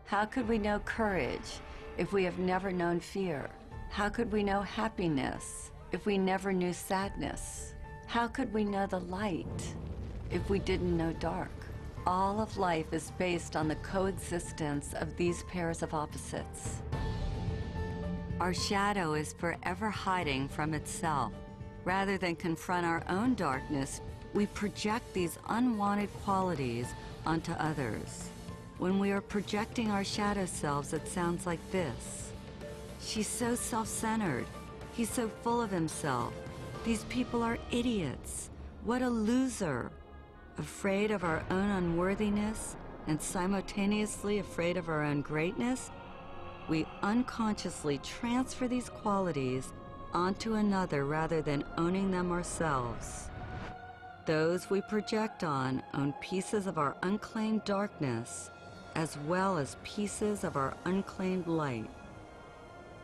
How could we know courage if we have never known fear? How could we know happiness if we never knew sadness? How could we know the light if we didn't know dark? All of life is based on the coexistence of these pairs of opposites. Our shadow is forever hiding from itself. Rather than confront our own darkness, we project these unwanted qualities onto others. When we are projecting our shadow selves, it sounds like this. She's so self-centered. He's so full of himself. These people are idiots. What a loser. Afraid of our own unworthiness and simultaneously afraid of our own greatness, we unconsciously transfer these qualities onto another rather than owning them ourselves. Those we project on own pieces of our unclaimed darkness as well as pieces of our unclaimed light.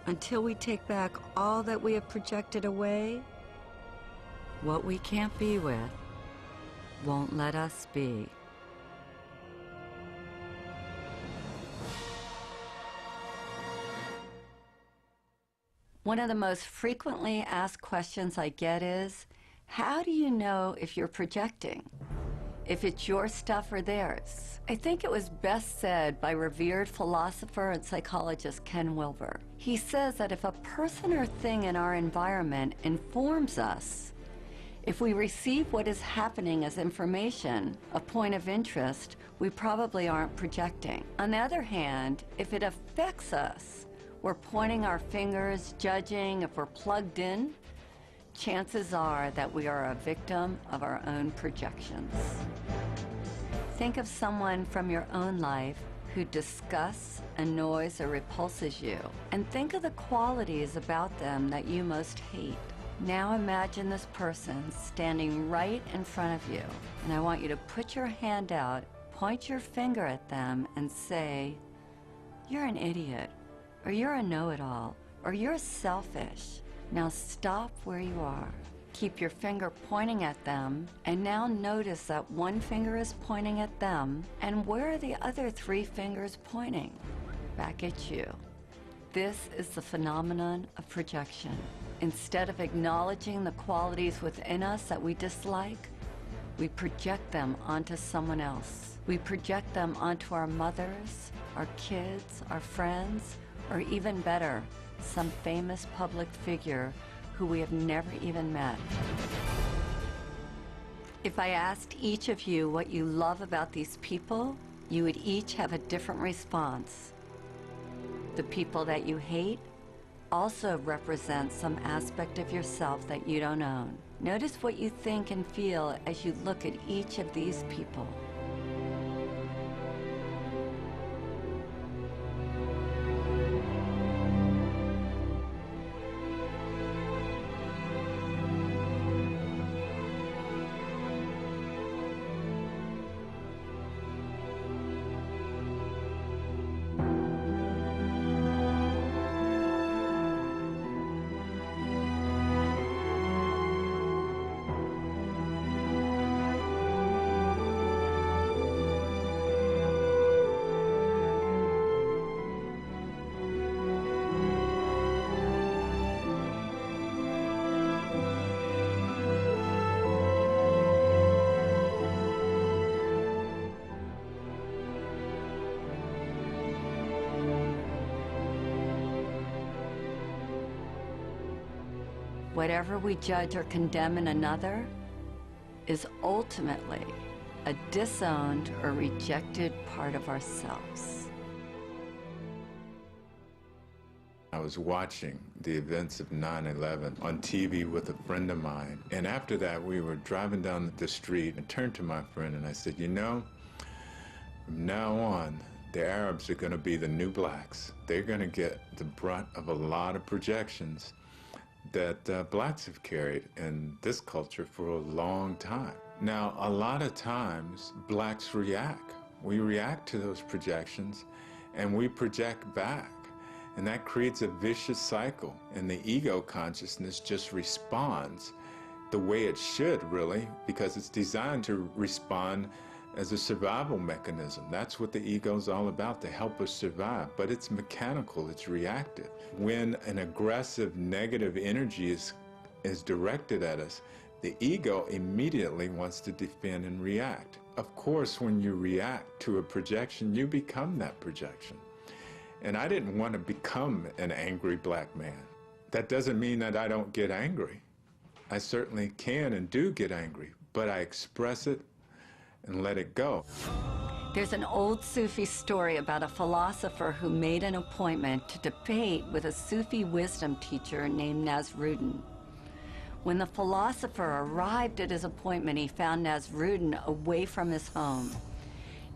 Until we take back all that we have projected away, what we can't be with won't let us be. One of the most frequently asked questions I get is, how do you know if you're projecting? If it's your stuff or theirs? I think it was best said by revered philosopher and psychologist Ken Wilber. He says that if a person or thing in our environment informs us, if we receive what is happening as information, a point of interest, we probably aren't projecting. On the other hand, if it affects us, we're pointing our fingers, judging if we're plugged in, chances are that we are a victim of our own projections. Think of someone from your own life who disgusts, annoys, or repulses you, and think of the qualities about them that you most hate. Now imagine this person standing right in front of you, and I want you to put your hand out, point your finger at them, and say, "You're an idiot," or "You're a know-it-all," or "You're selfish." Now stop where you are. Keep your finger pointing at them, and now notice that one finger is pointing at them, and where are the other 3 fingers pointing? Back at you. This is the phenomenon of projection. Instead of acknowledging the qualities within us that we dislike, we project them onto someone else. We project them onto our mothers, our kids, our friends, or even better, some famous public figure who we have never even met. If I asked each of you what you love about these people, you would each have a different response. The people that you hate also represent some aspect of yourself that you don't own. Notice what you think and feel as you look at each of these people. Whatever we judge or condemn in another is ultimately a disowned or rejected part of ourselves. I was watching the events of 9/11 on TV with a friend of mine, and after that we were driving down the street and turned to my friend and I said, "You know, from now on, the Arabs are going to be the new blacks. They're going to get the brunt of a lot of projections that blacks have carried in this culture for a long time." Now, a lot of times, blacks react. We react to those projections, and we project back. And that creates a vicious cycle, and the ego consciousness just responds the way it should, really, because it's designed to respond as a survival mechanism. That's what the ego is all about, to help us survive. But it's mechanical, it's reactive. When an aggressive, negative energy is directed at us, the ego immediately wants to defend and react. Of course, when you react to a projection, you become that projection. And I didn't want to become an angry black man. That doesn't mean that I don't get angry. I certainly can and do get angry, but I express it and let it go. There's an old Sufi story about a philosopher who made an appointment to debate with a Sufi wisdom teacher named Nasruddin. When the philosopher arrived at his appointment, he found Nasruddin away from his home.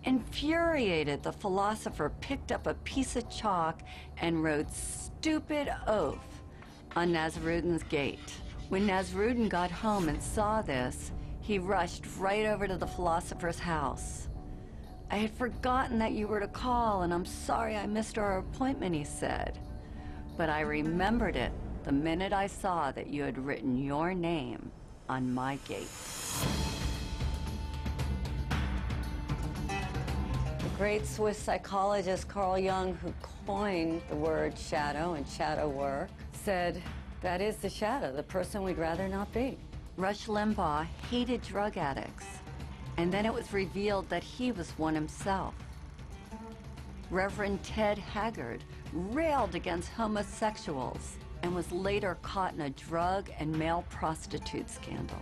Infuriated, the philosopher picked up a piece of chalk and wrote "stupid oaf" on Nasruddin's gate. When Nasruddin got home and saw this, he rushed right over to the philosopher's house. "I had forgotten that you were to call, and I'm sorry I missed our appointment," he said. "But I remembered it the minute I saw that you had written your name on my gate." The great Swiss psychologist Carl Jung, who coined the word shadow and shadow work, said, "That is the shadow, the person we'd rather not be." Rush Limbaugh hated drug addicts, and then it was revealed that he was one himself. Reverend Ted Haggard railed against homosexuals and was later caught in a drug and male prostitute scandal.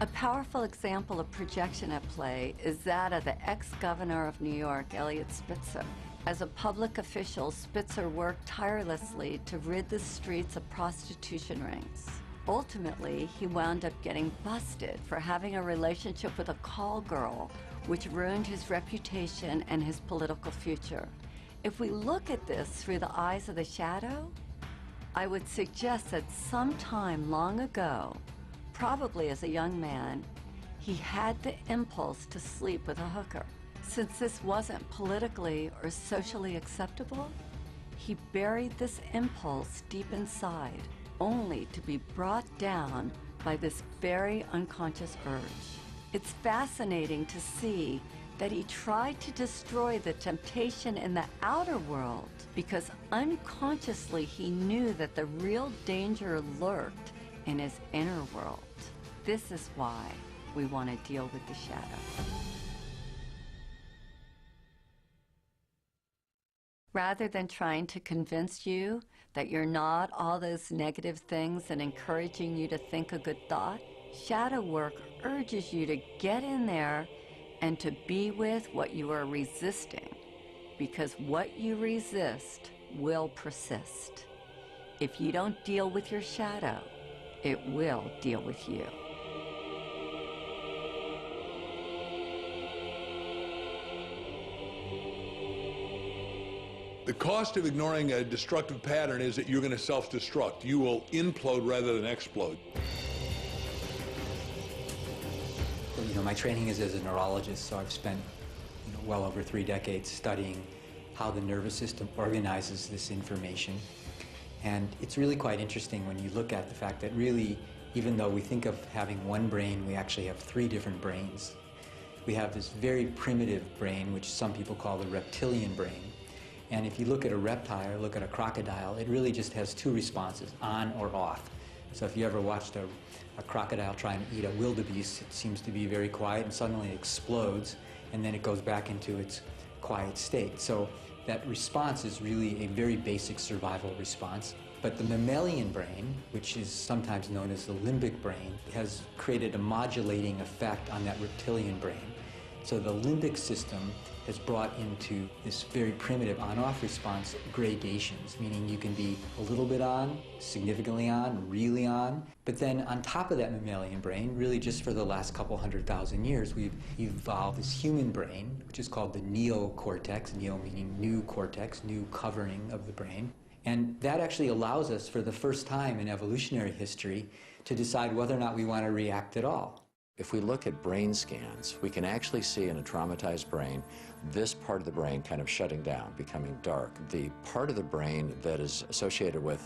A powerful example of projection at play is that of the ex-governor of New York, Eliot Spitzer. As a public official, Spitzer worked tirelessly to rid the streets of prostitution rings. Ultimately, he wound up getting busted for having a relationship with a call girl, which ruined his reputation and his political future. If we look at this through the eyes of the shadow, I would suggest that sometime long ago, probably as a young man, he had the impulse to sleep with a hooker. Since this wasn't politically or socially acceptable, he buried this impulse deep inside, only to be brought down by this very unconscious urge. It's fascinating to see that he tried to destroy the temptation in the outer world because unconsciously he knew that the real danger lurked in his inner world. This is why we want to deal with the shadow. Rather than trying to convince you that you're not all those negative things and encouraging you to think a good thought, shadow work urges you to get in there and to be with what you are resisting, because what you resist will persist. If you don't deal with your shadow, it will deal with you. The cost of ignoring a destructive pattern is that you're going to self-destruct. You will implode rather than explode. You know, my training is as a neurologist, so I've spent well over 3 decades studying how the nervous system organizes this information. And it's really quite interesting when you look at the fact that really, even though we think of having one brain, we actually have 3 different brains. We have this very primitive brain, which some people call the reptilian brain. And if you look at a reptile or look at a crocodile, it really just has 2 responses, on or off. So if you ever watched a crocodile try and eat a wildebeest, it seems to be very quiet and suddenly it explodes and then it goes back into its quiet state. So that response is really a very basic survival response. But the mammalian brain, which is sometimes known as the limbic brain, has created a modulating effect on that reptilian brain. So the limbic system has brought into this very primitive on-off response gradations, meaning you can be a little bit on, significantly on, really on. But then on top of that mammalian brain, really just for the last couple 100,000 years, we've evolved this human brain, which is called the neocortex, neo meaning new cortex, new covering of the brain. And that actually allows us for the first time in evolutionary history to decide whether or not we want to react at all. If we look at brain scans, we can actually see in a traumatized brain this part of the brain kind of shutting down, becoming dark. The part of the brain that is associated with